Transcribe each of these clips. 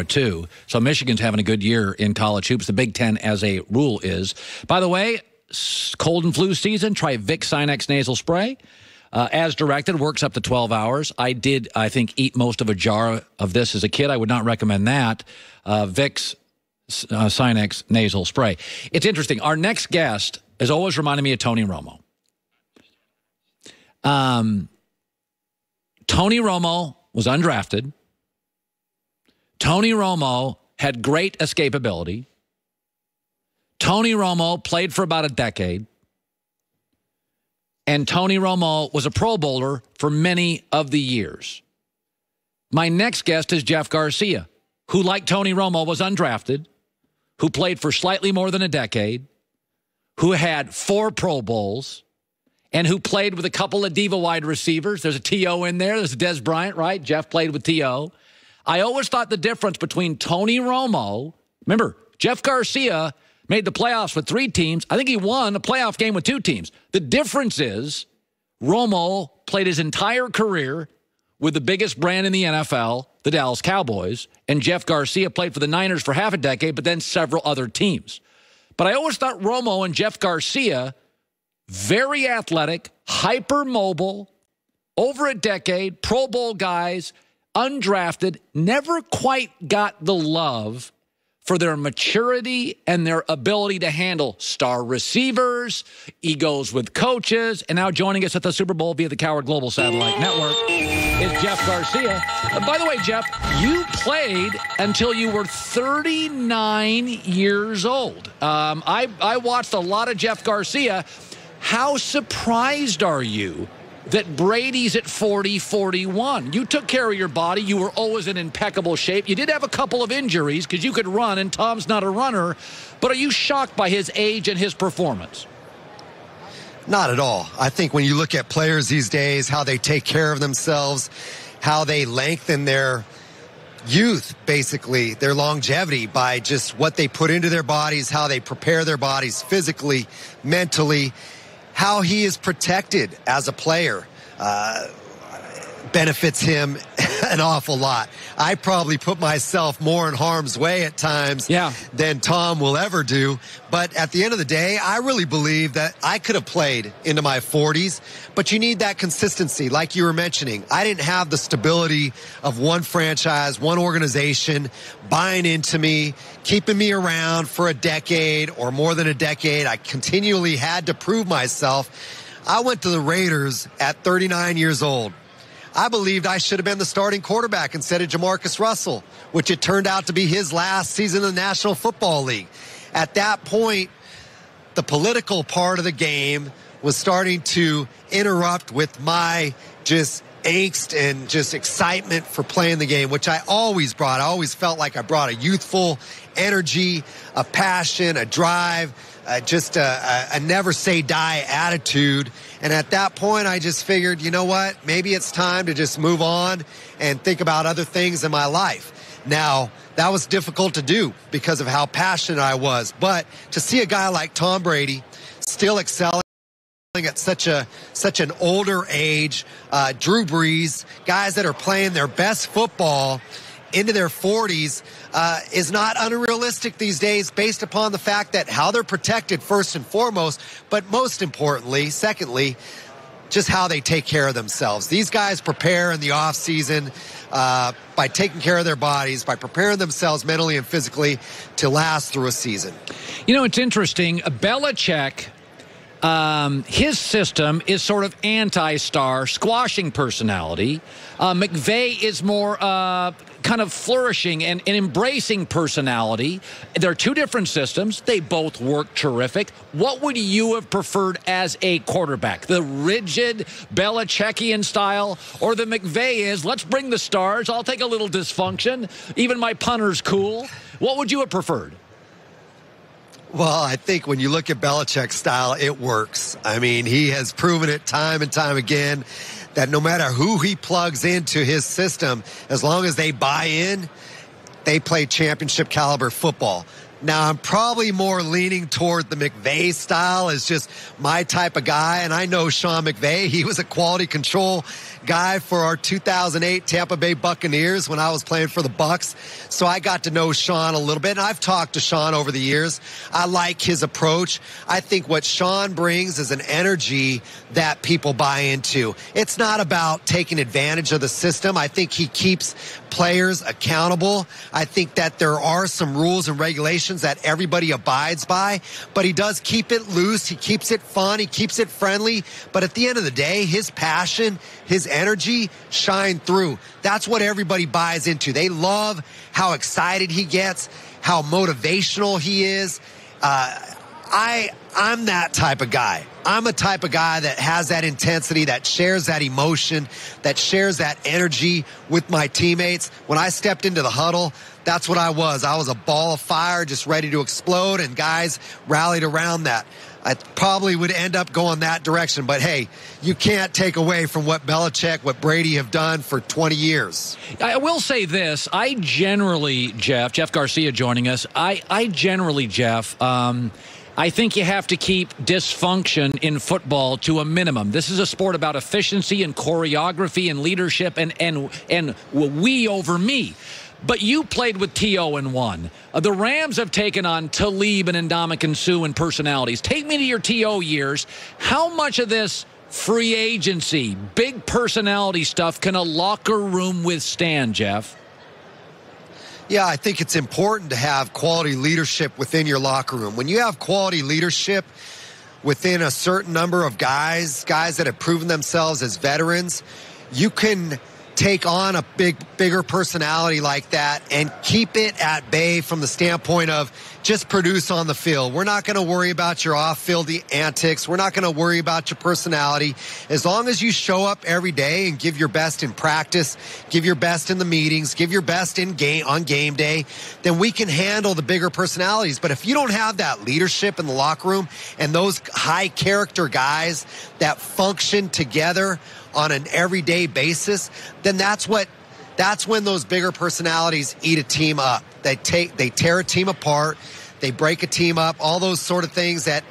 it, too. So Michigan's having a good year in college hoops. The Big Ten, as a rule, is. By the way, cold and flu season, try Vicks Sinex nasal spray. As directed, works up to 12 hours. I did, I think, eat most of a jar of this as a kid. I would not recommend that. Vicks Sinex nasal spray. It's interesting. Our next guest has always reminded me of Tony Romo. Tony Romo was undrafted. Tony Romo had great escapability. Tony Romo played for about a decade. And Tony Romo was a Pro Bowler for many of the years. My next guest is Jeff Garcia, who, like Tony Romo, was undrafted, who played for slightly more than a decade, who had 4 Pro Bowls, and who played with a couple of diva wide receivers. There's a T.O. in there. There's a Des Bryant, right? Jeff played with T.O. I always thought the difference between Tony Romo, remember, Jeff Garcia made the playoffs with 3 teams. I think he won a playoff game with 2 teams. The difference is Romo played his entire career with the biggest brand in the NFL, the Dallas Cowboys, and Jeff Garcia played for the Niners for half a decade, but then several other teams. But I always thought Romo and Jeff Garcia, very athletic, hyper-mobile, over a decade, Pro Bowl guys, undrafted, never quite got the love for their maturity and their ability to handle star receivers, egos with coaches, and now joining us at the Super Bowl via the Coward Global Satellite Network is Jeff Garcia. By the way, Jeff, you played until you were 39 years old. I watched a lot of Jeff Garcia. How surprised are you that Brady's at 40, 41? You took care of your body. You were always in impeccable shape. You did have a couple of injuries because you could run, and Tom's not a runner. But are you shocked by his age and his performance? Not at all. I think when you look at players these days, how they take care of themselves, how they lengthen their youth, basically, their longevity by just what they put into their bodies, how they prepare their bodies physically, mentally, how he is protected as a player benefits him an awful lot. I probably put myself more in harm's way at times than Tom will ever do. But at the end of the day, I really believe that I could have played into my 40s, but you need that consistency, like you were mentioning. I didn't have the stability of one franchise, one organization buying into me, keeping me around for a decade or more than a decade. I continually had to prove myself. I went to the Raiders at 39 years old. I believed I should have been the starting quarterback instead of Jamarcus Russell, which it turned out to be his last season in the National Football League. At that point, the political part of the game was starting to interrupt with my just angst and just excitement for playing the game, which I always brought. I always felt like I brought a youthful energy, a passion, a drive, just a never say die attitude. And at that point, I just figured, you know what? Maybe it's time to just move on and think about other things in my life. Now, that was difficult to do because of how passionate I was. But to see a guy like Tom Brady still excelling at such an older age, Drew Brees, guys that are playing their best football into their 40s, is not unrealistic these days based upon the fact that how they're protected first and foremost, but most importantly, secondly, just how they take care of themselves. These guys prepare in the offseason by taking care of their bodies, by preparing themselves mentally and physically to last through a season. You know, it's interesting. Belichick, his system is sort of anti-star, squashing personality. McVay is more kind of flourishing and embracing personality. They're two different systems. They both work terrific. What would you have preferred as a quarterback? The rigid Belichickian style, or the McVay is, let's bring the stars, I'll take a little dysfunction, even my punter's cool. What would you have preferred? Well, I think when you look at Belichick's style, it works. I mean, he has proven it time and time again that no matter who he plugs into his system, as long as they buy in, they play championship caliber football. Now, I'm probably more leaning toward the McVay style as just my type of guy. And I know Sean McVay. He was a quality control guy for our 2008 Tampa Bay Buccaneers when I was playing for the Bucs. So I got to know Sean a little bit. And I've talked to Sean over the years. I like his approach. I think what Sean brings is an energy that people buy into. It's not about taking advantage of the system. I think he keeps players accountable. I think that there are some rules and regulations that everybody abides by, but he does keep it loose. He keeps it fun. He keeps it friendly. But at the end of the day, his passion, his energy shine through. That's what everybody buys into. They love how excited he gets, how motivational he is. I'm that type of guy. I'm a type of guy that has that intensity, that shares that emotion, that shares that energy with my teammates. When I stepped into the huddle, that's what I was. I was a ball of fire just ready to explode, and guys rallied around that. I probably would end up going that direction. But, hey, you can't take away from what Belichick, what Brady have done for 20 years. I will say this. I generally, Jeff Garcia joining us, I generally, Jeff, I think you have to keep dysfunction in football to a minimum. This is a sport about efficiency and choreography and leadership and we over me. But you played with T.O. and won. The Rams have taken on Talib and Ndamukong Suh and personalities. Take me to your T.O. years. How much of this free agency, big personality stuff can a locker room withstand, Jeff? Yeah, I think it's important to have quality leadership within your locker room. When you have quality leadership within a certain number of guys that have proven themselves as veterans, you can take on a bigger personality like that and keep it at bay from the standpoint of just produce on the field. We're not going to worry about your off-field antics. We're not going to worry about your personality. As long as you show up every day and give your best in practice, give your best in the meetings, give your best on game day, then we can handle the bigger personalities. But if you don't have that leadership in the locker room and those high character guys that function together on an everyday basis, then that's when those bigger personalities eat a team up. They tear a team apart, they break a team up, all those sort of things that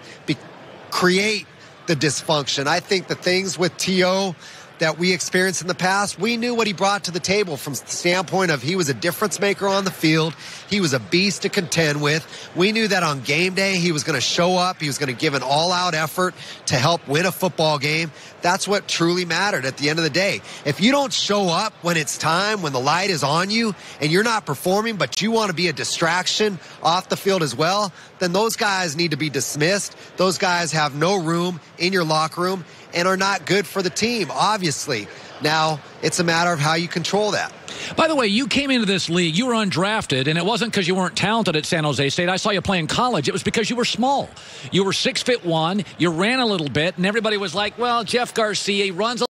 create the dysfunction. I think the things with T.O. that we experienced in the past, we knew what he brought to the table from the standpoint of he was a difference maker on the field. He was a beast to contend with. We knew that on game day he was going to show up. He was going to give an all-out effort to help win a football game. That's what truly mattered at the end of the day. If you don't show up when it's time, when the light is on you, and you're not performing, but you want to be a distraction off the field as well, then those guys need to be dismissed. Those guys have no room in your locker room and are not good for the team, obviously. Now, it's a matter of how you control that. By the way, you came into this league, you were undrafted, and it wasn't because you weren't talented at San Jose State. I saw you play in college. It was because you were small. You were 6'1", you ran a little bit, and everybody was like, well, Jeff Garcia, he runs a